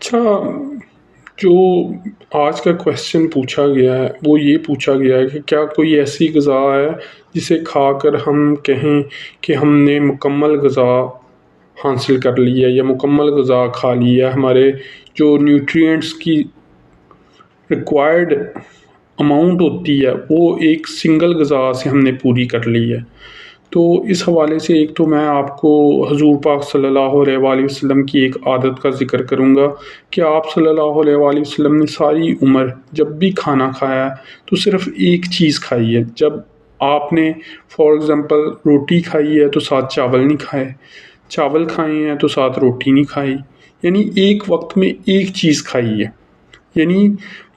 اچھا، جو آج کا کویشچن پوچھا گیا ہے وہ یہ پوچھا گیا ہے کہ کیا کوئی ایسی غذا ہے جسے کھا کر ہم کہیں کہ ہم نے مکمل غذا حاصل کر لی ہے یا مکمل غذا کھا لی ہے، ہمارے جو نیوٹرینٹس کی ریکوائرڈ اماؤنٹ ہوتی ہے وہ ایک سنگل غذا سے ہم نے پوری کر لی ہے۔ تو اس حوالے سے ایک تو میں آپ کو حضور پاک صلی اللہ علیہ وآلہ وسلم کی ایک عادت کا ذکر کروں گا کہ آپ صلی اللہ علیہ وآلہ وسلم نے ساری عمر جب بھی کھانا کھایا ہے تو صرف ایک چیز کھائی ہے۔ جب آپ نے فار ایگزامپل روٹی کھائی ہے تو ساتھ چاول نہیں کھائے، چاول کھائے ہیں تو ساتھ روٹی نہیں کھائی، یعنی ایک وقت میں ایک چیز کھائی ہے۔ یعنی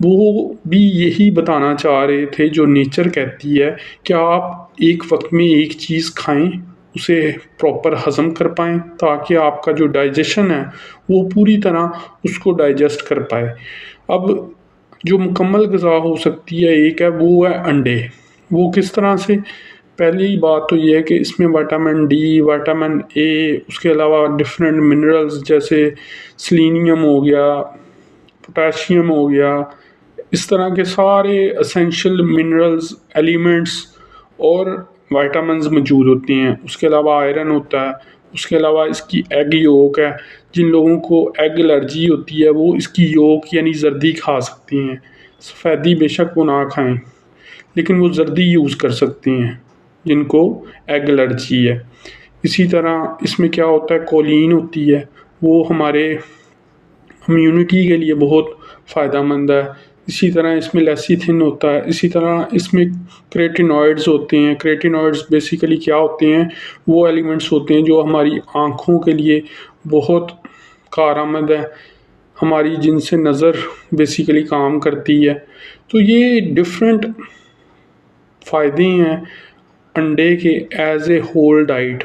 وہ بھی یہی بتانا چاہ رہے تھے جو نیچر کہتی ہے کہ آپ ایک وقت میں ایک چیز کھائیں، اسے پراپر ہضم کر پائیں تاکہ آپ کا جو ڈائجیشن ہے وہ پوری طرح اس کو ڈائجسٹ کر پائے۔ اب جو مکمل غذا ہو سکتی ہے ایک ہے وہ ہے انڈے۔ وہ کس طرح سے؟ پہلی بات تو یہ ہے کہ اس میں وٹامن ڈی، وٹامن اے، اس کے علاوہ ڈفرینٹ منرلز جیسے سلینیم ہو گیا، پوٹاشیم ہو گیا، اس طرح کے سارے اسینشل منرلز، ایلیمنٹس اور وائٹامنز موجود ہوتے ہیں۔ اس کے علاوہ آئرن ہوتا ہے، اس کے علاوہ اس کی ایگ یولک ہے۔ جن لوگوں کو ایگ الرجی ہوتی ہے وہ اس کی یولک یعنی زردی کھا سکتی ہیں، سفیدی بے شک وہ نہ کھائیں، لیکن وہ زردی یوز کر سکتی ہیں جن کو ایگ الرجی ہے۔ اسی طرح اس میں کیا ہوتا ہے، کولین ہوتی ہے، وہ ہمارے امیونٹی کے لیے بہت فائدہ مند ہے۔ اسی طرح اس میں لیسیتھن ہوتا ہے، اسی طرح اس میں کریٹینوائڈز ہوتے ہیں۔ کریٹینوائڈز بیسیکلی کیا ہوتے ہیں؟ وہ ایلیمنٹس ہوتے ہیں جو ہماری آنکھوں کے لیے بہت کارآمد ہے، ہماری جن سے نظر بیسیکلی کام کرتی ہے۔ تو یہ ڈفرینٹ فائدے ہیں انڈے کے ایز اے ہول ڈائٹ۔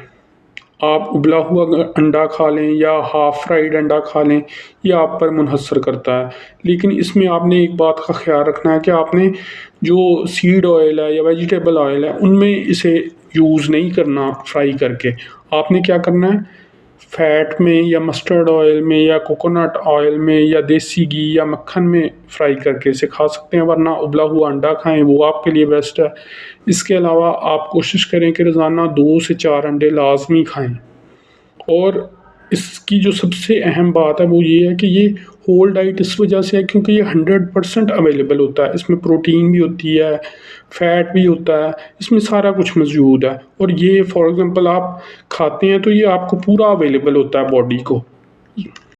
آپ ابلا ہوا انڈا کھا لیں یا ہاف فرائیڈ انڈا کھا لیں، یہ آپ پر منحصر کرتا ہے۔ لیکن اس میں آپ نے ایک بات کا خیال رکھنا ہے کہ آپ نے جو سیڈ آئل ہے یا ویجیٹیبل آئل ہے ان میں اسے یوز نہیں کرنا فرائی کر کے۔ آپ نے کیا کرنا ہے، فیٹ میں یا مسٹرڈ آئل میں یا کوکونٹ آئل میں یا دیسی گھی یا مکھن میں فرائی کر کے اسے کھا سکتے ہیں، ورنہ ابلا ہوا انڈا کھائیں، وہ آپ کے لیے بیسٹ ہے۔ اس کے علاوہ آپ کوشش کریں کہ روزانہ 2 سے 4 انڈے لازمی کھائیں۔ اور اس کی جو سب سے اہم بات ہے وہ یہ ہے کہ یہ ہول ڈائٹ اس وجہ سے ہے کیونکہ یہ 100% اویلیبل ہوتا ہے۔ اس میں پروٹین بھی ہوتی ہے، فیٹ بھی ہوتا ہے، اس میں سارا کچھ موجود ہے، اور یہ فار ایگزامپل آپ کھاتے ہیں تو یہ آپ کو پورا اویلیبل ہوتا ہے باڈی کو۔